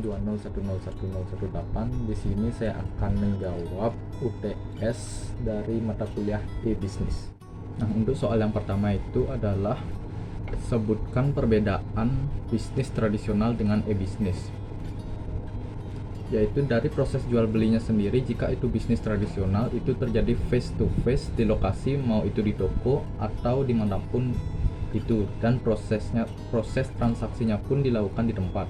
20101018. Di sini saya akan menjawab UTS dari mata kuliah e-business. Nah, untuk soal yang pertama itu adalah sebutkan perbedaan bisnis tradisional dengan e-business. Yaitu dari proses jual belinya sendiri, jika itu bisnis tradisional itu terjadi face to face di lokasi, mau itu di toko atau dimanapun itu, dan proses transaksinya pun dilakukan di tempat.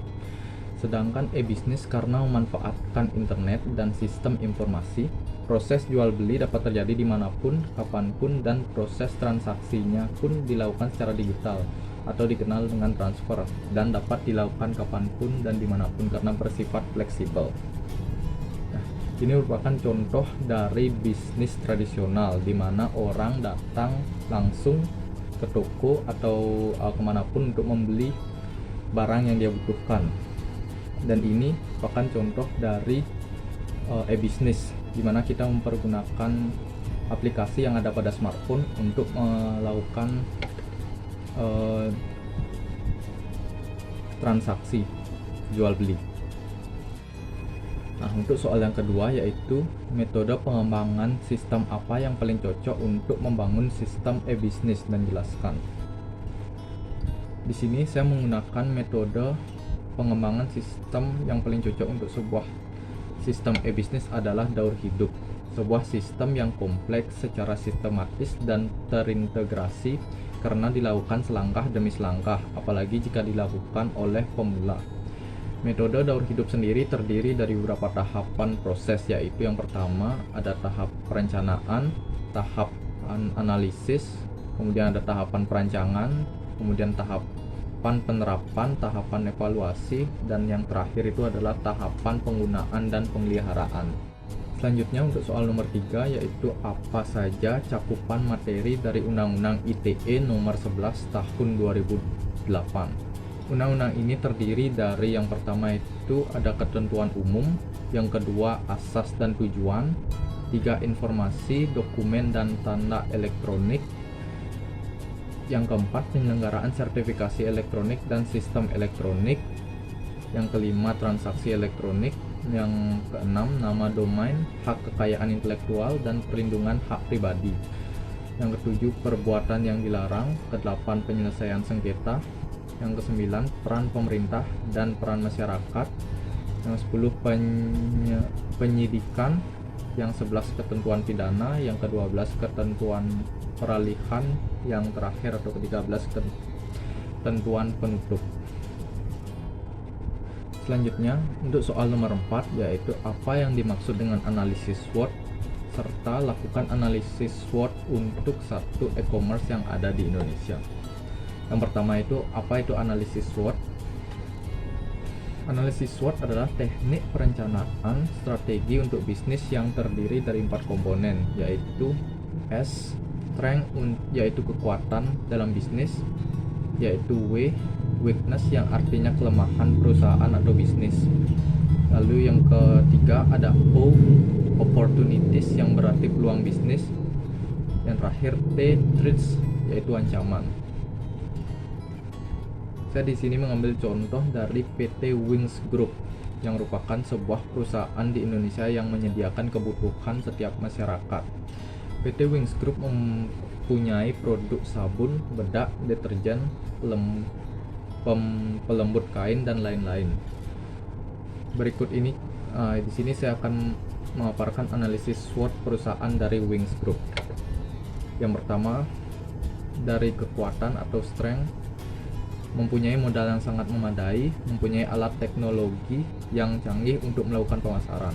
Sedangkan e-business karena memanfaatkan internet dan sistem informasi, proses jual beli dapat terjadi dimanapun, kapanpun, dan proses transaksinya pun dilakukan secara digital atau dikenal dengan transfer, dan dapat dilakukan kapanpun dan dimanapun karena bersifat fleksibel. Nah, ini merupakan contoh dari bisnis tradisional di mana orang datang langsung ke toko atau kemanapun untuk membeli barang yang dia butuhkan. Dan ini merupakan contoh dari e-business di mana kita mempergunakan aplikasi yang ada pada smartphone untuk melakukan transaksi jual beli. Nah, untuk soal yang kedua yaitu metode pengembangan sistem apa yang paling cocok untuk membangun sistem e-business, dan jelaskan. Di sini saya menggunakan metode pengembangan sistem yang paling cocok untuk sebuah sistem e-business adalah daur hidup, sebuah sistem yang kompleks secara sistematis dan terintegrasi karena dilakukan selangkah demi selangkah, apalagi jika dilakukan oleh pemula. Metode daur hidup sendiri terdiri dari beberapa tahapan proses, yaitu yang pertama ada tahap perencanaan, tahap analisis, kemudian ada tahapan perancangan, kemudian tahapan penerapan, tahapan evaluasi, dan yang terakhir itu adalah tahapan penggunaan dan pemeliharaan. Selanjutnya untuk soal nomor 3 yaitu apa saja cakupan materi dari Undang-Undang ITE nomor 11 tahun 2008. Undang-undang ini terdiri dari yang pertama itu ada ketentuan umum, yang kedua asas dan tujuan, 3 informasi, dokumen dan tanda elektronik, yang keempat penyelenggaraan sertifikasi elektronik dan sistem elektronik, yang kelima transaksi elektronik, yang keenam nama domain, hak kekayaan intelektual dan perlindungan hak pribadi, yang ketujuh perbuatan yang dilarang, kedelapan penyelesaian sengketa, yang kesembilan peran pemerintah dan peran masyarakat, yang 10 penyidikan, yang 11 ketentuan pidana, yang ke-12 ketentuan peralihan, yang terakhir atau ke-13 ketentuan penutup. Selanjutnya untuk soal nomor 4 yaitu apa yang dimaksud dengan analisis SWOT, serta lakukan analisis SWOT untuk satu e-commerce yang ada di Indonesia. Yang pertama itu apa itu analisis SWOT? Analisis SWOT adalah teknik perencanaan strategi untuk bisnis yang terdiri dari 4 komponen, yaitu S, strength yaitu kekuatan dalam bisnis, yaitu W, weakness yang artinya kelemahan perusahaan atau bisnis. Lalu yang ketiga ada O, opportunities yang berarti peluang bisnis. Yang terakhir T, threats yaitu ancaman. Saya di sini mengambil contoh dari PT Wings Group yang merupakan sebuah perusahaan di Indonesia yang menyediakan kebutuhan setiap masyarakat. PT Wings Group mempunyai produk sabun, bedak, deterjen, pelembut kain dan lain-lain. Berikut ini di sini saya akan memaparkan analisis SWOT perusahaan dari Wings Group. Yang pertama dari kekuatan atau strength, mempunyai modal yang sangat memadai, mempunyai alat teknologi yang canggih untuk melakukan pemasaran.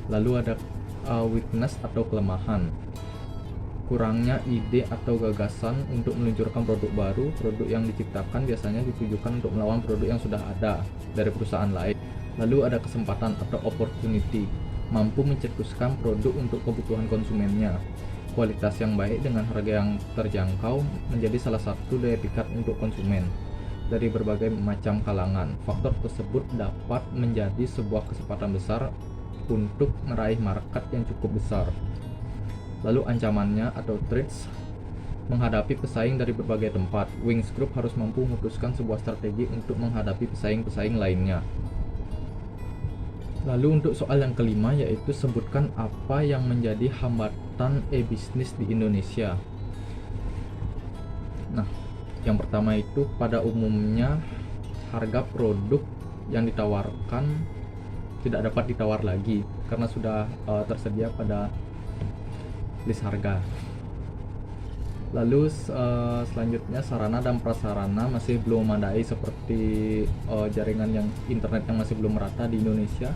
Lalu ada weakness atau kelemahan, kurangnya ide atau gagasan untuk meluncurkan produk baru. Produk yang diciptakan biasanya ditujukan untuk melawan produk yang sudah ada dari perusahaan lain. Lalu ada kesempatan atau opportunity, mampu mencetuskan produk untuk kebutuhan konsumennya. Kualitas yang baik dengan harga yang terjangkau menjadi salah satu daya pikat untuk konsumen dari berbagai macam kalangan. Faktor tersebut dapat menjadi sebuah kesempatan besar untuk meraih market yang cukup besar. Lalu ancamannya atau threats, menghadapi pesaing dari berbagai tempat. Wings Group harus mampu memutuskan sebuah strategi untuk menghadapi pesaing-pesaing lainnya. Lalu untuk soal yang kelima yaitu sebutkan apa yang menjadi hambatan e-bisnis di Indonesia. Nah, yang pertama itu pada umumnya harga produk yang ditawarkan tidak dapat ditawar lagi karena sudah tersedia pada list harga. Lalu selanjutnya sarana dan prasarana masih belum memadai seperti jaringan yang internet yang masih belum merata di Indonesia.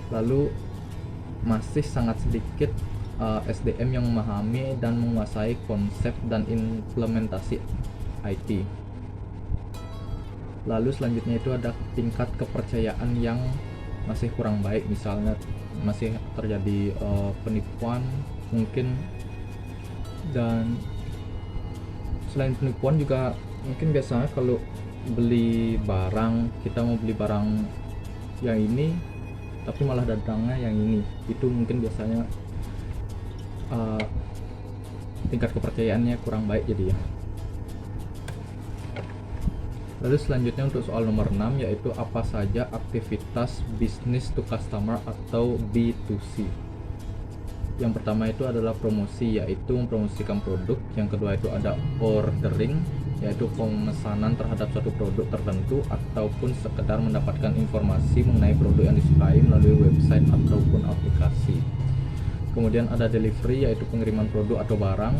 Lalu masih sangat sedikit SDM yang memahami dan menguasai konsep dan implementasi IT. Lalu selanjutnya itu ada tingkat kepercayaan yang masih kurang baik, misalnya masih terjadi penipuan mungkin, dan selain penipuan juga mungkin biasanya kalau beli barang, kita mau beli barang yang ini tapi malah datangnya yang ini, itu mungkin biasanya tingkat kepercayaannya kurang baik jadi ya. Lalu selanjutnya untuk soal nomor 6 yaitu apa saja aktivitas business to customer atau B2C. Yang pertama itu adalah promosi, yaitu mempromosikan produk. Yang kedua itu ada ordering, yaitu pemesanan terhadap suatu produk tertentu ataupun sekedar mendapatkan informasi mengenai produk yang disukai melalui website ataupun aplikasi. Kemudian ada delivery, yaitu pengiriman produk atau barang.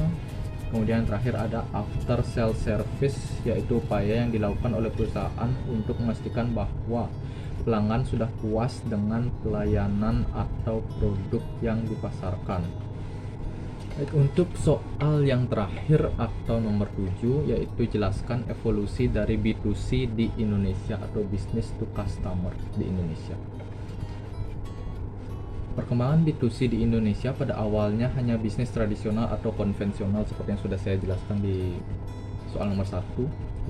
Kemudian terakhir ada after sale service, yaitu upaya yang dilakukan oleh perusahaan untuk memastikan bahwa pelanggan sudah puas dengan pelayanan atau produk yang dipasarkan. Baik, untuk soal yang terakhir atau nomor 7 yaitu jelaskan evolusi dari B2C di Indonesia atau business to customer di Indonesia. Perkembangan B2C di Indonesia pada awalnya hanya bisnis tradisional atau konvensional seperti yang sudah saya jelaskan di soal nomor 1,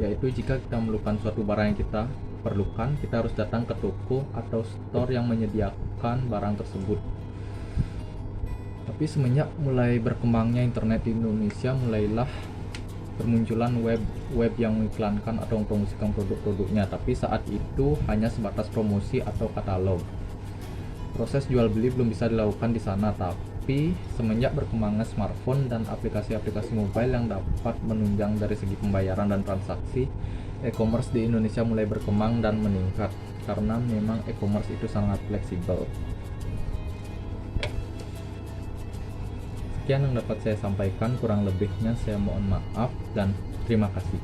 yaitu jika kita memerlukan suatu barang yang kita perlukan, kita harus datang ke toko atau store yang menyediakan barang tersebut. Tapi semenjak mulai berkembangnya internet di Indonesia, mulailah bermunculan web yang mengiklankan atau mempromosikan produk-produknya, tapi saat itu hanya sebatas promosi atau katalog. Proses jual beli belum bisa dilakukan di sana, tapi semenjak berkembangnya smartphone dan aplikasi-aplikasi mobile yang dapat menunjang dari segi pembayaran dan transaksi, e-commerce di Indonesia mulai berkembang dan meningkat karena memang e-commerce itu sangat fleksibel. Sekian yang dapat saya sampaikan, kurang lebihnya saya mohon maaf dan terima kasih.